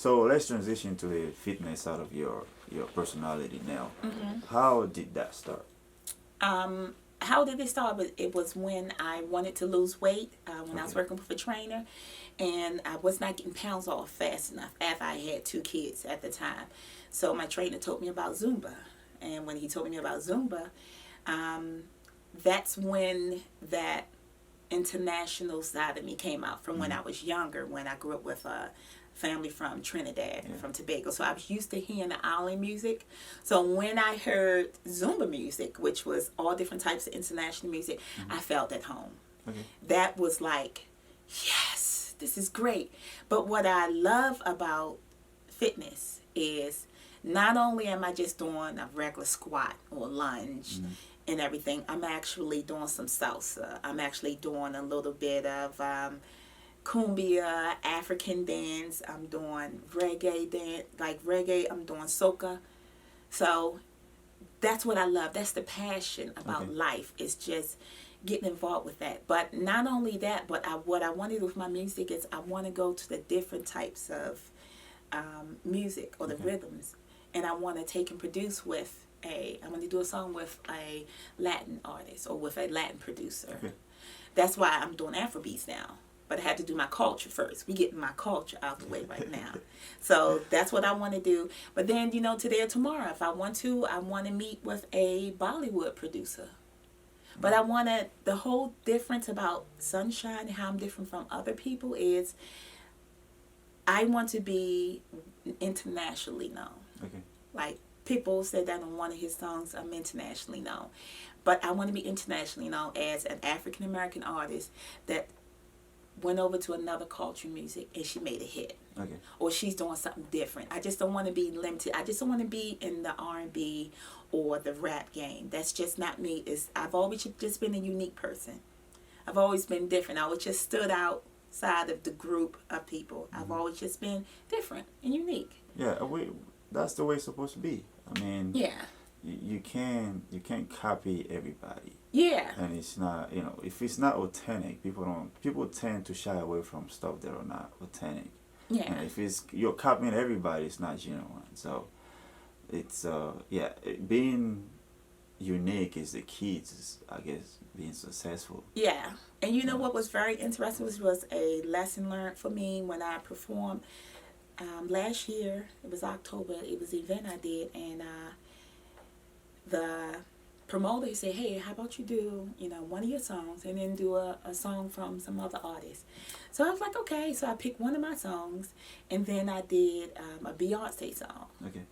So let's transition to the fitness side of your personality now. Hmm. How did that start? How did it start? But it was when I wanted to lose weight. When I was Okay. working with a trainer, and I was not getting pounds off fast enough. After I had two kids at the time, so my trainer told me about Zumba, and when he told me about Zumba, um, that's when that international side of me came out from when Mm-hmm. I was younger, when I grew up with a family from Trinidad, Yeah. from Tobago. So I was used to hearing the island music. So when I heard Zumba music, which was all different types of international music, Mm-hmm. I felt at home. Okay. That was like, yes, this is great. But what I love about fitness is not only am I just doing a regular squat or lunge Mm-hmm. and everything, I'm actually doing some salsa. I'm actually doing a little bit of cumbia, African dance. I'm doing reggae dance, like reggae. I'm doing soca. So that's what I love. That's the passion about Okay. life. It's just getting involved with that. But not only that, but what I want to do with my music is I want to go to the different types of music or the Okay. rhythms, and I want to take and produce with I want to do a song with a Latin artist or with a Latin producer. Okay. That's why I'm doing Afrobeats now. But I had to do my culture first. We getting my culture out the way right now. So that's what I want to do. But then, today or tomorrow, if I want to, I want to meet with a Bollywood producer. But I want to, the whole difference about Sunshine and how I'm different from other people is I want to be internationally known. Okay. Like people said that on one of his songs, I'm internationally known. But I want to be internationally known as an African American artist that went over to another culture music and she made a hit. Okay. Or she's doing something different. I just don't want to be limited. I just don't want to be in the R&B or the rap game. That's just not me. I've always just been a unique person. I've always been different. I always just stood outside of the group of people. I've Mm-hmm. always just been different and unique. Yeah, that's the way it's supposed to be. I mean, Yeah. you can't copy everybody, Yeah. and it's not, if it's not authentic, people tend to shy away from stuff that are not authentic. Yeah. And if you're copying everybody, it's not genuine. So it's being unique is the key to, I guess, being successful. Yeah. And you know Yeah. what was very interesting was a lesson learned for me when I performed last year. It was October. It was an event I did, and the promoter said, "Hey, how about you do one of your songs and then do a song from some other artist?" So I was like, "Okay." So I picked one of my songs, and then I did a Beyonce song. Okay.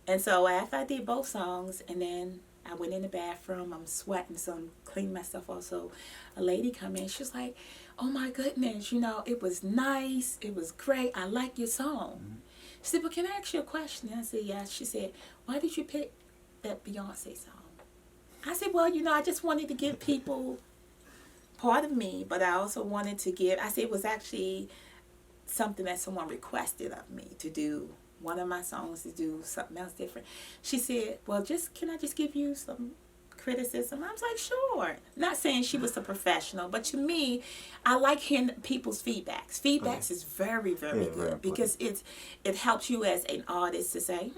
And so after I did both songs, and then I went in the bathroom, I'm sweating, so I'm cleaning myself off. So a lady come in, she's like, "Oh my goodness, it was nice, it was great, I like your song." Mm-hmm. She said, "But can I ask you a question?" I said, "Yes." She said, "Why did you pick that Beyonce song?" I said, "Well, I just wanted to give people part of me, but I also wanted to give," I said, "It was actually something that someone requested of me to do one of my songs, to do something else different." She said, "Well, can I just give you some criticism?" I was like, "Sure." Not saying she was a professional, but to me, I like hearing people's feedbacks. Feedbacks is very, very Yeah, good very important. because it helps you as an artist to say,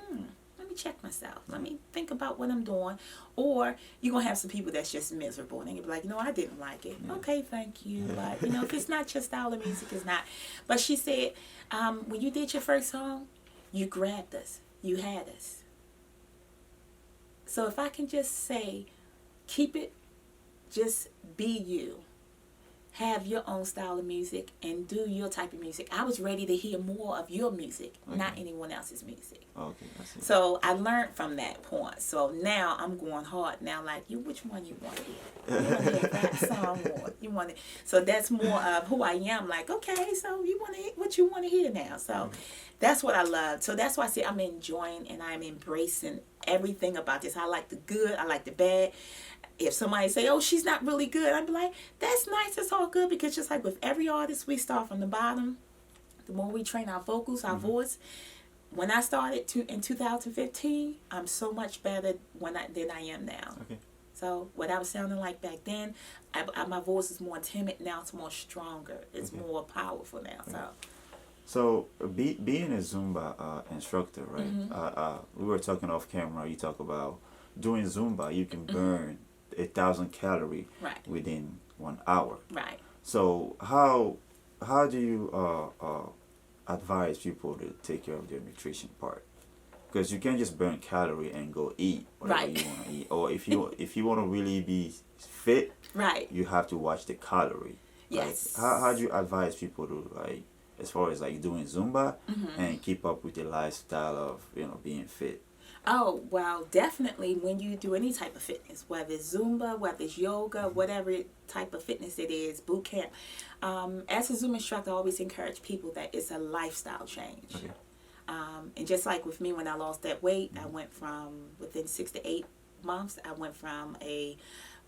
let me check myself. Let me think about what I'm doing. Or you're going to have some people that's just miserable. And they're going to be like, "I didn't like it." Yeah. Okay, thank you. But, if it's not your style of music, it's not. But she said, when you did your first song, you grabbed us. You had us. So if I can just say, keep it, just be you. Have your own style of music and do your type of music. I was ready to hear more of your music, not Okay. anyone else's music. Okay, I see. So I learned from that point. So now I'm going hard. Now, like, which one you want to hear? You want to hear that song or you want to? So that's more of who I am. Like, okay, so you want to what you want to hear now? So that's what I love. So that's why I say I'm enjoying and I'm embracing everything about this. I like the good. I like the bad. If somebody say, "Oh, she's not really good," I'd be like, "That's nice. It's all good," because just like with every artist, we start from the bottom. The more we train our vocals, our voice. When I started in 2015, I'm so much better than I am now. Okay. So what I was sounding like back then, my voice is more timid now. It's more stronger. It's Okay. more powerful now. So So being a Zumba instructor, right? We were talking off camera. You talk about doing Zumba. You can burn 1,000 calories Right. within 1 hour. Right. So how do you advise people to take care of their nutrition part? Because you can't just burn calorie and go eat whatever Right. you want to eat. Or if you want to really be fit, Right. you have to watch the calorie. Like Yes. how do you advise people to, like, as far as like doing Zumba Mm-hmm. and keep up with the lifestyle of being fit? Oh, well, definitely when you do any type of fitness, whether it's Zumba, whether it's yoga, whatever type of fitness it is, boot camp. As a Zumba instructor, I always encourage people that it's a lifestyle change. Okay. And just like with me, when I lost that weight, I went from, within 6 to 8 months, I went from a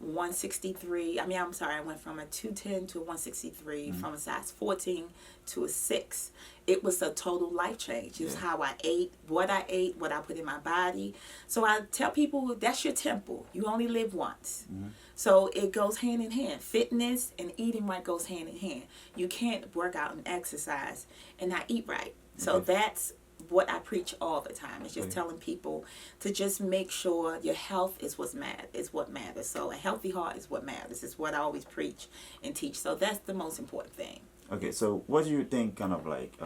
163. I went from a 210 to a 163, from a size 14 to a 6. It was a total life change. It was how I ate, what I put in my body. So I tell people, that's your temple. You only live once. So it goes hand in hand. Fitness and eating right goes hand in hand. You can't work out and exercise and not eat right. So that's what I preach all the time. It's just telling people to just make sure your health is what matters. So a healthy heart is what matters. It's what I always preach and teach. So that's the most important thing. Okay, so what do you think kind of like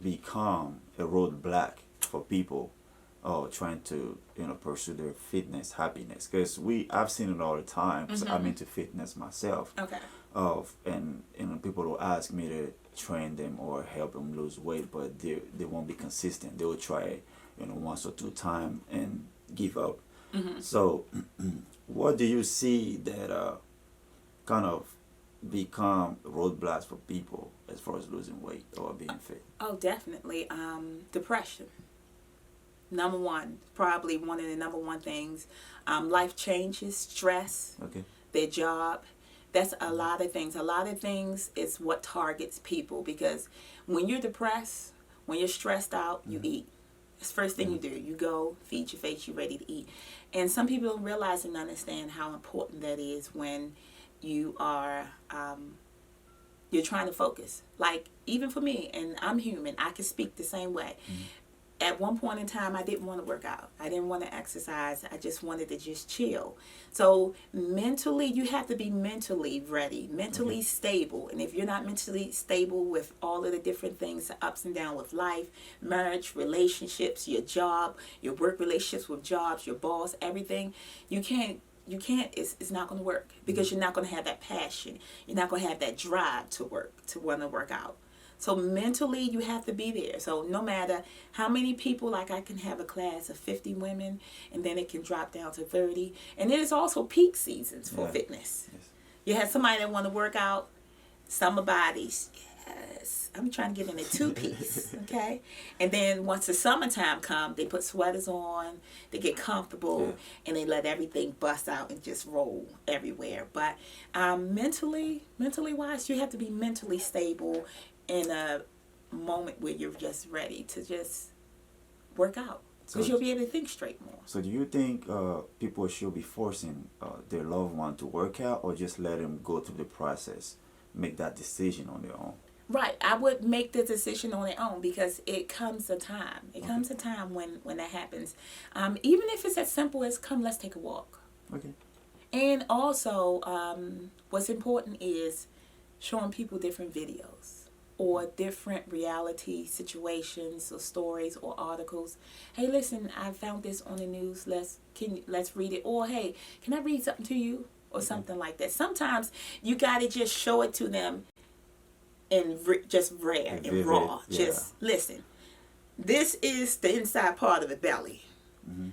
become a roadblock for people trying to pursue their fitness happiness? Because I've seen it all the time. 'Cause I'm into fitness myself. Okay. And people will ask me to train them or help them lose weight, but they won't be consistent. They will try once or two times and give up. So what do you see that kind of become roadblocks for people as far as losing weight or being fit? Oh, definitely. Depression. Number one, probably one of the number one things. Life changes, stress, Okay. their job. That's a lot of things. A lot of things is what targets people, because when you're depressed, when you're stressed out, you eat. It's the first thing you do. You go, feed your face, you're ready to eat. And some people don't realize and understand how important that is when you are you're trying to focus. Like, even for me, and I'm human, I can speak the same way. At one point in time, I didn't want to work out. I didn't want to exercise. I just wanted to just chill. So mentally, you have to be mentally ready, mentally stable. And if you're not mentally stable with all of the different things, the ups and downs with life, marriage, relationships, your job, your work relationships with jobs, your boss, everything, you can't, it's not going to work, because you're not going to have that passion. You're not going to have that drive to want to work out. So mentally, you have to be there. So no matter how many people, like I can have a class of 50 women, and then it can drop down to 30. And there's also peak seasons for fitness. Yes. You have somebody that want to work out, summer bodies. Yes, I'm trying to get in a two-piece, okay? And then once the summertime comes, they put sweaters on, they get comfortable, and they let everything bust out and just roll everywhere. But mentally wise, you have to be mentally stable in a moment where you're just ready to just work out, because you'll be able to think straight more. So do you think people should be forcing their loved one to work out, or just let them go through the process, make that decision on their own? Right. I would make the decision on their own, because it comes a time. It comes a time when that happens. Even if it's as simple as, come, let's take a walk. Okay. And also, what's important is showing people different videos or different reality situations or stories or articles. Hey, listen, I found this on the news. Let's read it. Or, hey, can I read something to you? Or something like that. Sometimes you got to just show it to them in just rare and raw. Just listen. This is the inside part of the belly.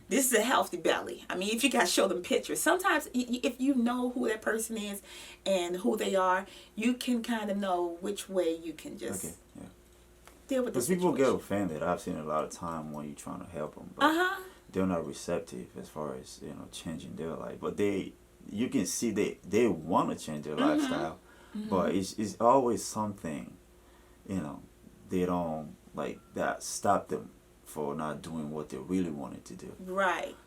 This is a healthy belly. I mean, if you got to show them pictures. Sometimes if you know who that person is and who they are, you can kind of know which way you can just deal with the Because people situation. get offended. I've seen a lot of time when you're trying to help them, but they're not receptive as far as changing their life. But you can see they want to change their lifestyle, but it's always something they don't like that stop them for not doing what they really wanted to do. Right.